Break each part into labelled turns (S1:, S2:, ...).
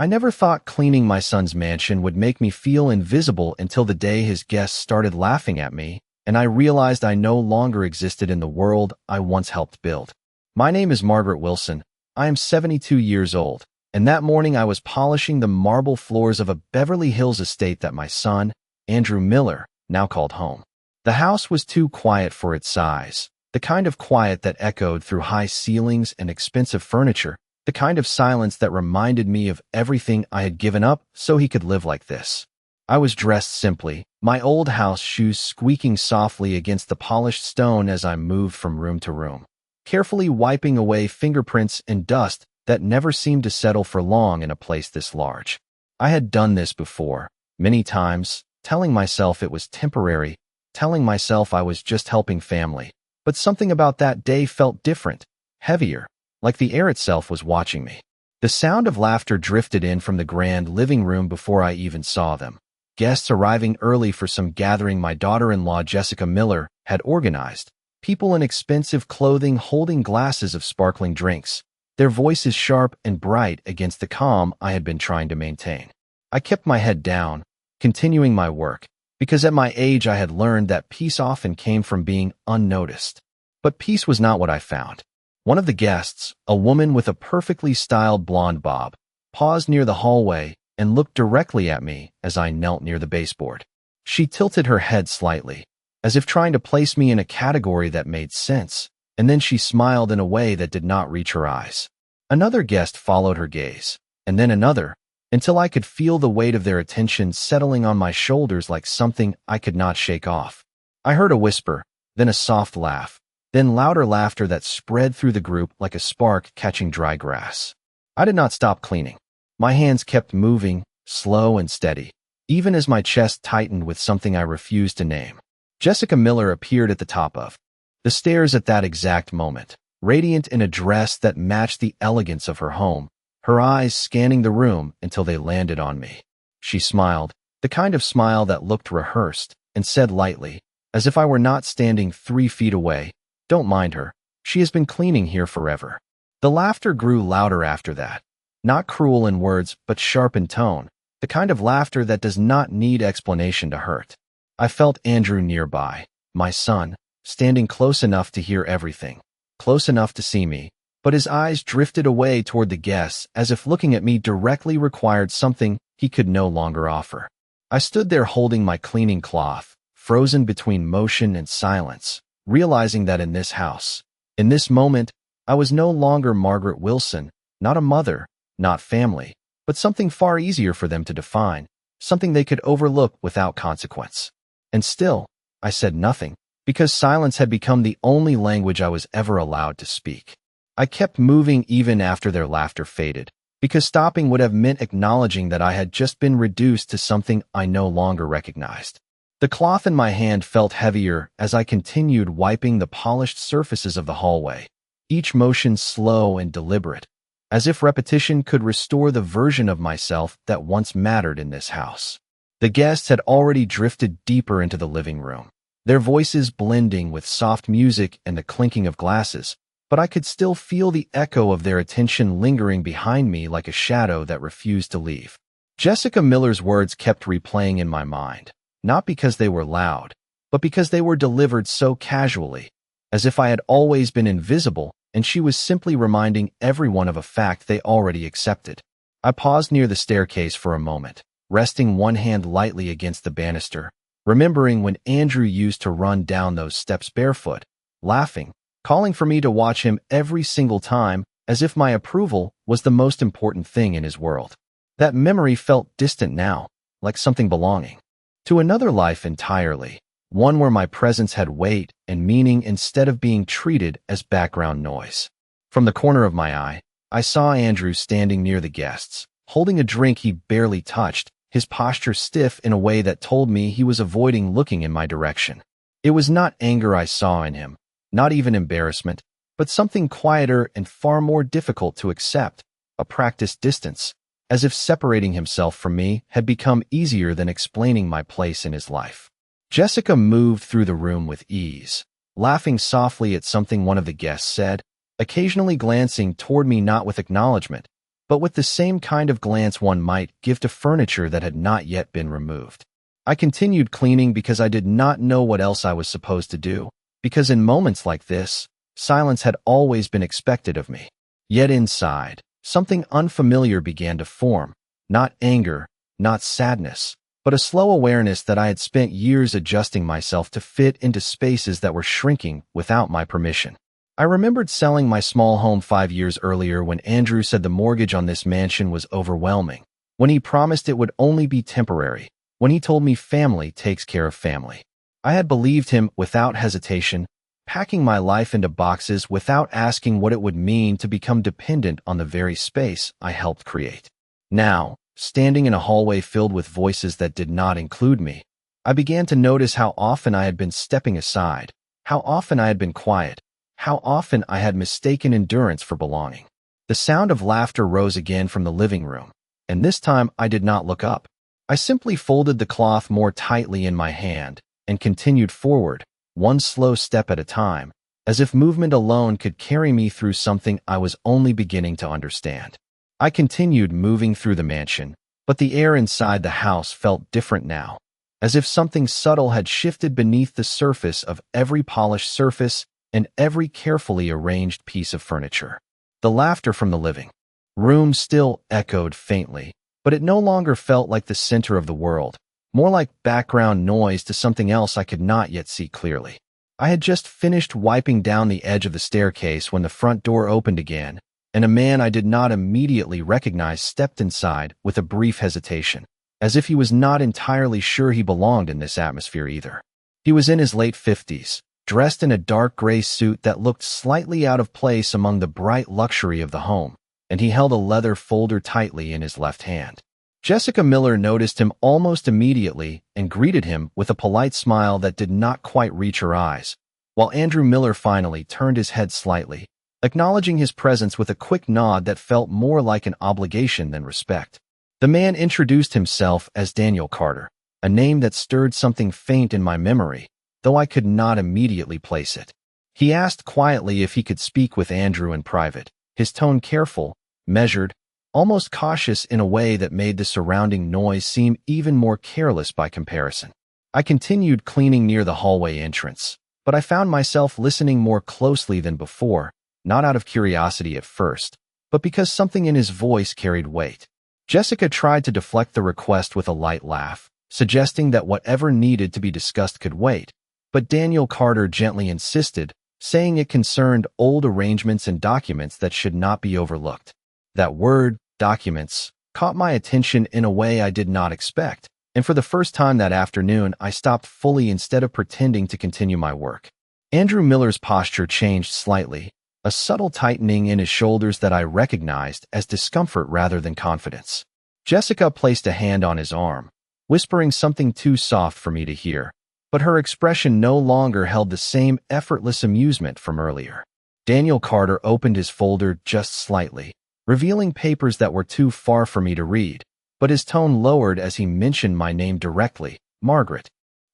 S1: I never thought cleaning my son's mansion would make me feel invisible until the day his guests started laughing at me, and I realized I no longer existed in the world I once helped build. My name is Margaret Wilson. I am 72 years old, and that morning I was polishing the marble floors of a Beverly Hills estate that my son, Andrew Miller, now called home. The house was too quiet for its size, the kind of quiet that echoed through high ceilings and expensive furniture, the kind of silence that reminded me of everything I had given up so he could live like this. I was dressed simply, my old house shoes squeaking softly against the polished stone as I moved from room to room, carefully wiping away fingerprints and dust that never seemed to settle for long in a place this large. I had done this before, many times, telling myself it was temporary, telling myself I was just helping family. But something about that day felt different, heavier, like the air itself was watching me. The sound of laughter drifted in from the grand living room before I even saw them. Guests arriving early for some gathering my daughter-in-law Jessica Miller had organized. People in expensive clothing holding glasses of sparkling drinks, their voices sharp and bright against the calm I had been trying to maintain. I kept my head down, continuing my work, because at my age I had learned that peace often came from being unnoticed. But peace was not what I found. One of the guests, a woman with a perfectly styled blonde bob, paused near the hallway and looked directly at me as I knelt near the baseboard. She tilted her head slightly, as if trying to place me in a category that made sense, and then she smiled in a way that did not reach her eyes. Another guest followed her gaze, and then another, until I could feel the weight of their attention settling on my shoulders like something I could not shake off. I heard a whisper, then a soft laugh, then louder laughter that spread through the group like a spark catching dry grass. I did not stop cleaning. My hands kept moving, slow and steady, even as my chest tightened with something I refused to name. Jessica Miller appeared at the top of the stairs at that exact moment, radiant in a dress that matched the elegance of her home, her eyes scanning the room until they landed on me. She smiled, the kind of smile that looked rehearsed, and said lightly, as if I were not standing 3 feet away, "Don't mind her. She has been cleaning here forever." The laughter grew louder after that, not cruel in words but sharp in tone, the kind of laughter that does not need explanation to hurt. I felt Andrew nearby, my son, standing close enough to hear everything, close enough to see me, but his eyes drifted away toward the guests as if looking at me directly required something he could no longer offer. I stood there holding my cleaning cloth, frozen between motion and silence, realizing that in this house, in this moment, I was no longer Margaret Wilson, not a mother, not family, but something far easier for them to define, something they could overlook without consequence. And still, I said nothing, because silence had become the only language I was ever allowed to speak. I kept moving even after their laughter faded, because stopping would have meant acknowledging that I had just been reduced to something I no longer recognized. The cloth in my hand felt heavier as I continued wiping the polished surfaces of the hallway, each motion slow and deliberate, as if repetition could restore the version of myself that once mattered in this house. The guests had already drifted deeper into the living room, their voices blending with soft music and the clinking of glasses, but I could still feel the echo of their attention lingering behind me like a shadow that refused to leave. Jessica Miller's words kept replaying in my mind, not because they were loud, but because they were delivered so casually, as if I had always been invisible and she was simply reminding everyone of a fact they already accepted. I paused near the staircase for a moment, resting one hand lightly against the banister, remembering when Andrew used to run down those steps barefoot, laughing, calling for me to watch him every single time, as if my approval was the most important thing in his world. That memory felt distant now, like something belonging to another life entirely, one where my presence had weight and meaning instead of being treated as background noise. From the corner of my eye, I saw Andrew standing near the guests, holding a drink he barely touched, his posture stiff in a way that told me he was avoiding looking in my direction. It was not anger I saw in him, not even embarrassment, but something quieter and far more difficult to accept, a practiced distance, as if separating himself from me had become easier than explaining my place in his life. Jessica moved through the room with ease, laughing softly at something one of the guests said, occasionally glancing toward me not with acknowledgement, but with the same kind of glance one might give to furniture that had not yet been removed. I continued cleaning because I did not know what else I was supposed to do, because in moments like this, silence had always been expected of me. Yet inside, something unfamiliar began to form, not anger, not sadness, but a slow awareness that I had spent years adjusting myself to fit into spaces that were shrinking without my permission. I remembered selling my small home 5 years earlier when Andrew said the mortgage on this mansion was overwhelming, when he promised it would only be temporary, when he told me family takes care of family. I had believed him without hesitation, packing my life into boxes without asking what it would mean to become dependent on the very space I helped create. Now, standing in a hallway filled with voices that did not include me, I began to notice how often I had been stepping aside, how often I had been quiet, how often I had mistaken endurance for belonging. The sound of laughter rose again from the living room, and this time I did not look up. I simply folded the cloth more tightly in my hand and continued forward, one slow step at a time, as if movement alone could carry me through something I was only beginning to understand. I continued moving through the mansion, but the air inside the house felt different now, as if something subtle had shifted beneath the surface of every polished surface and every carefully arranged piece of furniture. The laughter from the living room still echoed faintly, but it no longer felt like the center of the world, more like background noise to something else I could not yet see clearly. I had just finished wiping down the edge of the staircase when the front door opened again, and a man I did not immediately recognize stepped inside with a brief hesitation, as if he was not entirely sure he belonged in this atmosphere either. He was in his late 50s, dressed in a dark gray suit that looked slightly out of place among the bright luxury of the home, and he held a leather folder tightly in his left hand. Jessica Miller noticed him almost immediately and greeted him with a polite smile that did not quite reach her eyes, while Andrew Miller finally turned his head slightly, acknowledging his presence with a quick nod that felt more like an obligation than respect. The man introduced himself as Daniel Carter, a name that stirred something faint in my memory, though I could not immediately place it. He asked quietly if he could speak with Andrew in private, his tone careful, measured, almost cautious in a way that made the surrounding noise seem even more careless by comparison. I continued cleaning near the hallway entrance, but I found myself listening more closely than before, not out of curiosity at first, but because something in his voice carried weight. Jessica tried to deflect the request with a light laugh, suggesting that whatever needed to be discussed could wait, but Daniel Carter gently insisted, saying it concerned old arrangements and documents that should not be overlooked. That word, documents, caught my attention in a way I did not expect, and for the first time that afternoon I stopped fully instead of pretending to continue my work. Andrew Miller's posture changed slightly, a subtle tightening in his shoulders that I recognized as discomfort rather than confidence. Jessica placed a hand on his arm, whispering something too soft for me to hear, but her expression no longer held the same effortless amusement from earlier. Daniel Carter opened his folder just slightly, revealing papers that were too far for me to read, but his tone lowered as he mentioned my name directly, Margaret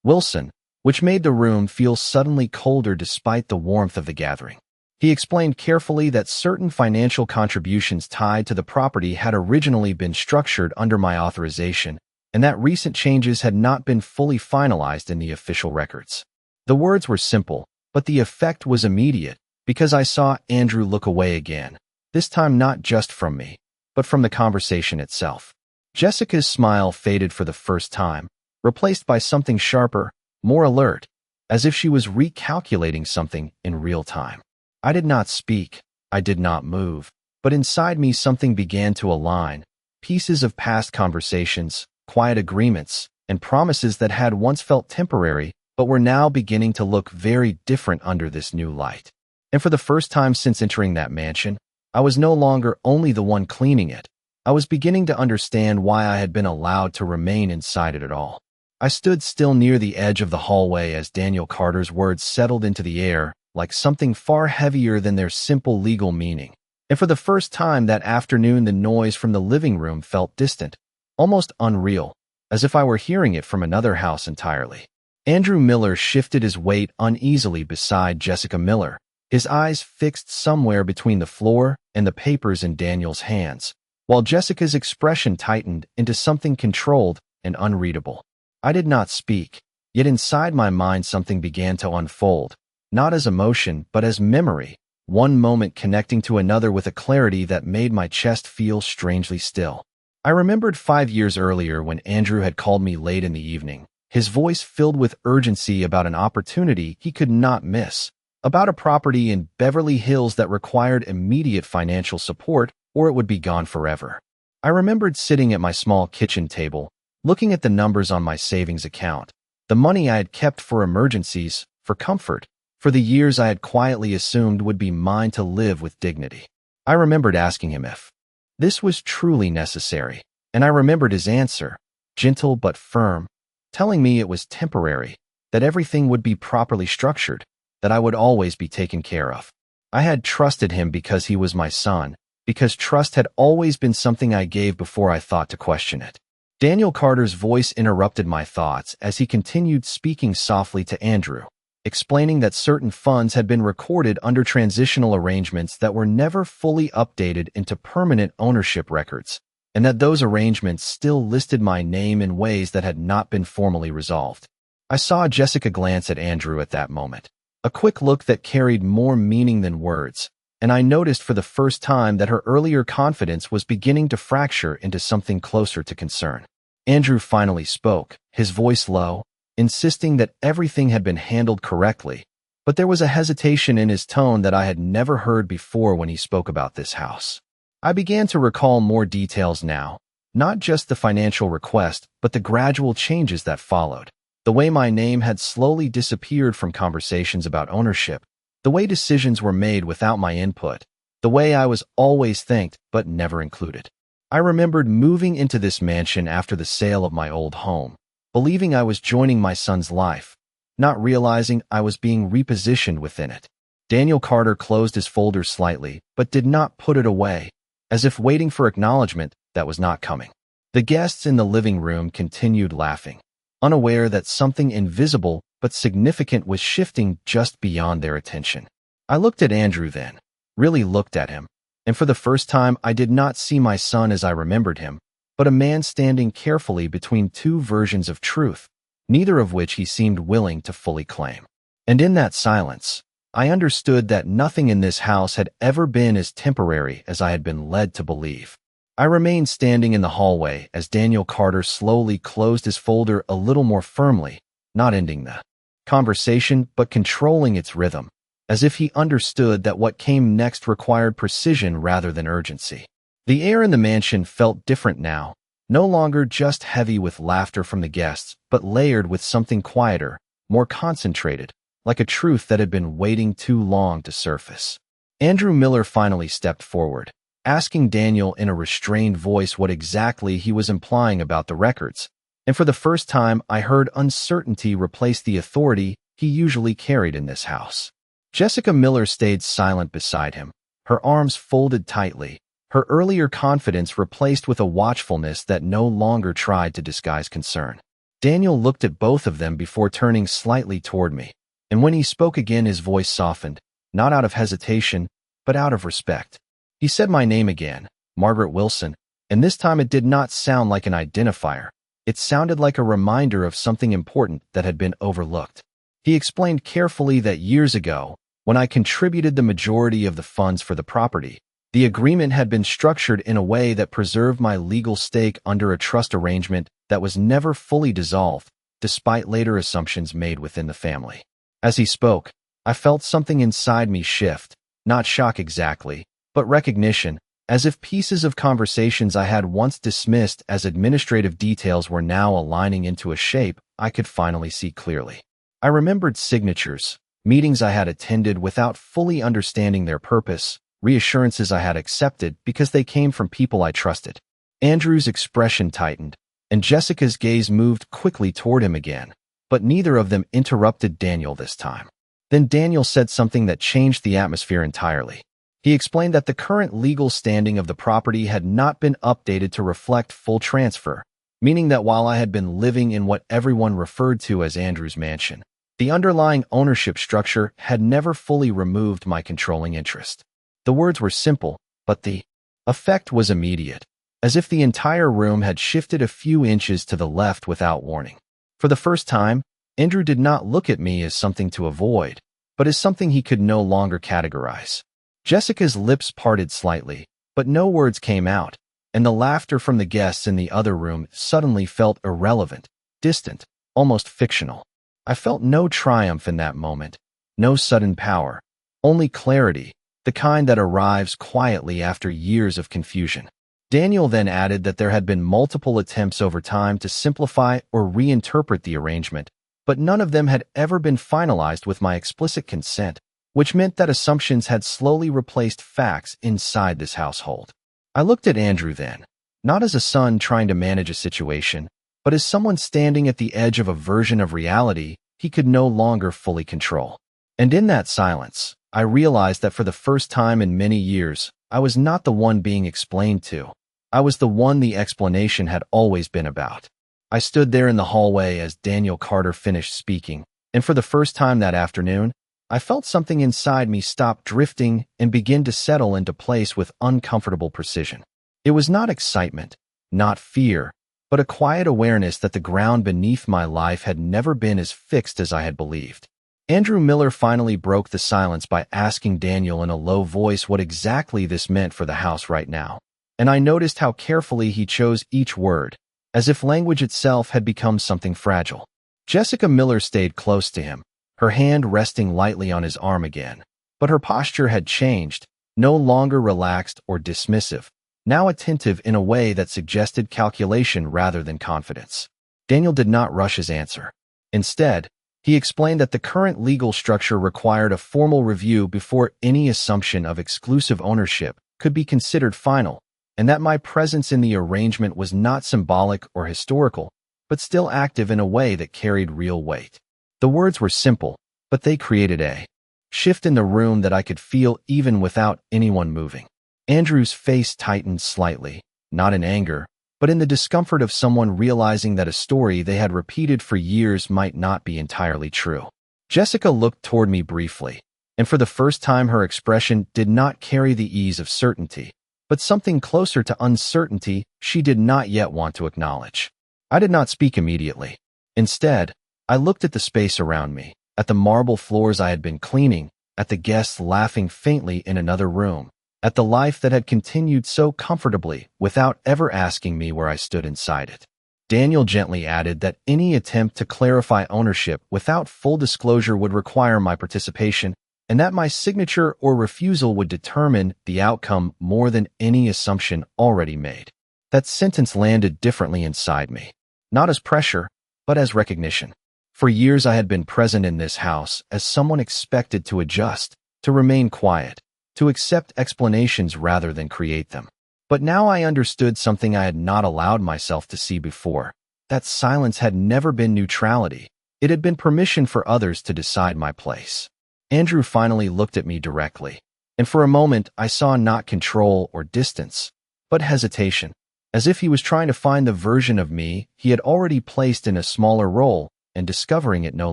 S1: Wilson, which made the room feel suddenly colder despite the warmth of the gathering. He explained carefully that certain financial contributions tied to the property had originally been structured under my authorization, and that recent changes had not been fully finalized in the official records. The words were simple, but the effect was immediate, because I saw Andrew look away again, this time not just from me, but from the conversation itself. Jessica's smile faded for the first time, replaced by something sharper, more alert, as if she was recalculating something in real time. I did not speak, I did not move, but inside me something began to align, pieces of past conversations, quiet agreements, and promises that had once felt temporary but were now beginning to look very different under this new light. And for the first time since entering that mansion, I was no longer only the one cleaning it. I was beginning to understand why I had been allowed to remain inside it at all. I stood still near the edge of the hallway as Daniel Carter's words settled into the air, like something far heavier than their simple legal meaning. And for the first time that afternoon, the noise from the living room felt distant, almost unreal, as if I were hearing it from another house entirely. Andrew Miller shifted his weight uneasily beside Jessica Miller, his eyes fixed somewhere between the floor and the papers in Daniel's hands, while Jessica's expression tightened into something controlled and unreadable. I did not speak, yet inside my mind something began to unfold, not as emotion but as memory, one moment connecting to another with a clarity that made my chest feel strangely still. I remembered 5 years earlier when Andrew had called me late in the evening, his voice filled with urgency about an opportunity he could not miss, about a property in Beverly Hills that required immediate financial support or it would be gone forever. I remembered sitting at my small kitchen table, looking at the numbers on my savings account, the money I had kept for emergencies, for comfort, for the years I had quietly assumed would be mine to live with dignity. I remembered asking him if this was truly necessary, and I remembered his answer, gentle but firm, telling me it was temporary, that everything would be properly structured, that I would always be taken care of. I had trusted him because he was my son, because trust had always been something I gave before I thought to question it. Daniel Carter's voice interrupted my thoughts as he continued speaking softly to Andrew, explaining that certain funds had been recorded under transitional arrangements that were never fully updated into permanent ownership records, and that those arrangements still listed my name in ways that had not been formally resolved. I saw Jessica glance at Andrew at that moment, a quick look that carried more meaning than words, and I noticed for the first time that her earlier confidence was beginning to fracture into something closer to concern. Andrew finally spoke, his voice low, insisting that everything had been handled correctly, but there was a hesitation in his tone that I had never heard before when he spoke about this house. I began to recall more details now, not just the financial request, but the gradual changes that followed. The way my name had slowly disappeared from conversations about ownership, the way decisions were made without my input, the way I was always thanked but never included. I remembered moving into this mansion after the sale of my old home, believing I was joining my son's life, not realizing I was being repositioned within it. Daniel Carter closed his folder slightly, but did not put it away, as if waiting for acknowledgement that was not coming. The guests in the living room continued laughing, unaware that something invisible but significant was shifting just beyond their attention. I looked at Andrew then, really looked at him, and for the first time I did not see my son as I remembered him, but a man standing carefully between two versions of truth, neither of which he seemed willing to fully claim. And in that silence, I understood that nothing in this house had ever been as temporary as I had been led to believe. I remained standing in the hallway as Daniel Carter slowly closed his folder a little more firmly, not ending the conversation but controlling its rhythm, as if he understood that what came next required precision rather than urgency. The air in the mansion felt different now, no longer just heavy with laughter from the guests, but layered with something quieter, more concentrated, like a truth that had been waiting too long to surface. Andrew Miller finally stepped forward, asking Daniel in a restrained voice what exactly he was implying about the records, and for the first time I heard uncertainty replace the authority he usually carried in this house. Jessica Miller stayed silent beside him, her arms folded tightly, her earlier confidence replaced with a watchfulness that no longer tried to disguise concern. Daniel looked at both of them before turning slightly toward me, and when he spoke again his voice softened, not out of hesitation, but out of respect. He said my name again, Margaret Wilson, and this time it did not sound like an identifier. It sounded like a reminder of something important that had been overlooked. He explained carefully that years ago, when I contributed the majority of the funds for the property, the agreement had been structured in a way that preserved my legal stake under a trust arrangement that was never fully dissolved, despite later assumptions made within the family. As he spoke, I felt something inside me shift, not shock exactly, but recognition, as if pieces of conversations I had once dismissed as administrative details were now aligning into a shape I could finally see clearly. I remembered signatures, meetings I had attended without fully understanding their purpose, reassurances I had accepted because they came from people I trusted. Andrew's expression tightened, and Jessica's gaze moved quickly toward him again, but neither of them interrupted Daniel this time. Then Daniel said something that changed the atmosphere entirely. He explained that the current legal standing of the property had not been updated to reflect full transfer, meaning that while I had been living in what everyone referred to as Andrew's mansion, the underlying ownership structure had never fully removed my controlling interest. The words were simple, but the effect was immediate. as if the entire room had shifted a few inches to the left without warning. For the first time, Andrew did not look at me as something to avoid, but as something he could no longer categorize. Jessica's lips parted slightly, but no words came out, and the laughter from the guests in the other room suddenly felt irrelevant, distant, almost fictional. I felt no triumph in that moment, no sudden power, only clarity, the kind that arrives quietly after years of confusion. Daniel then added that there had been multiple attempts over time to simplify or reinterpret the arrangement, but none of them had ever been finalized with my explicit consent, which meant that assumptions had slowly replaced facts inside this household. I looked at Andrew then, not as a son trying to manage a situation, but as someone standing at the edge of a version of reality he could no longer fully control. And in that silence, I realized that for the first time in many years, I was not the one being explained to. I was the one the explanation had always been about. I stood there in the hallway as Daniel Carter finished speaking, and for the first time that afternoon, I felt something inside me stop drifting and begin to settle into place with uncomfortable precision. It was not excitement, not fear, but a quiet awareness that the ground beneath my life had never been as fixed as I had believed. Andrew Miller finally broke the silence by asking Daniel in a low voice what exactly this meant for the house right now. And I noticed how carefully he chose each word, as if language itself had become something fragile. Jessica Miller stayed close to him, her hand resting lightly on his arm again. But her posture had changed, no longer relaxed or dismissive, now attentive in a way that suggested calculation rather than confidence. Daniel did not rush his answer. Instead, he explained that the current legal structure required a formal review before any assumption of exclusive ownership could be considered final, and that my presence in the arrangement was not symbolic or historical, but still active in a way that carried real weight. The words were simple, but they created a shift in the room that I could feel even without anyone moving. Andrew's face tightened slightly, not in anger, but in the discomfort of someone realizing that a story they had repeated for years might not be entirely true. Jessica looked toward me briefly, and for the first time her expression did not carry the ease of certainty, but something closer to uncertainty she did not yet want to acknowledge. I did not speak immediately. Instead, I looked at the space around me, at the marble floors I had been cleaning, at the guests laughing faintly in another room, at the life that had continued so comfortably without ever asking me where I stood inside it. Daniel gently added that any attempt to clarify ownership without full disclosure would require my participation, and that my signature or refusal would determine the outcome more than any assumption already made. That sentence landed differently inside me, not as pressure, but as recognition. For years I had been present in this house as someone expected to adjust, to remain quiet, to accept explanations rather than create them. But now I understood something I had not allowed myself to see before. That silence had never been neutrality. It had been permission for others to decide my place. Andrew finally looked at me directly, and for a moment I saw not control or distance, but hesitation, as if he was trying to find the version of me he had already placed in a smaller role and discovering it no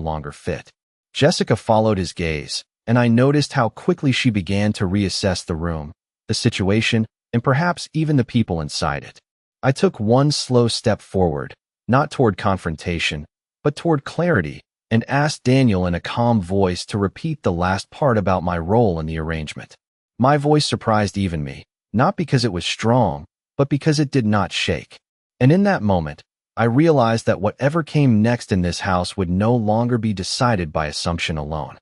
S1: longer fit. Jessica followed his gaze, and I noticed how quickly she began to reassess the room, the situation, and perhaps even the people inside it. I took one slow step forward, not toward confrontation, but toward clarity, and asked Daniel in a calm voice to repeat the last part about my role in the arrangement. My voice surprised even me, not because it was strong, but because it did not shake. And in that moment, I realized that whatever came next in this house would no longer be decided by assumption alone.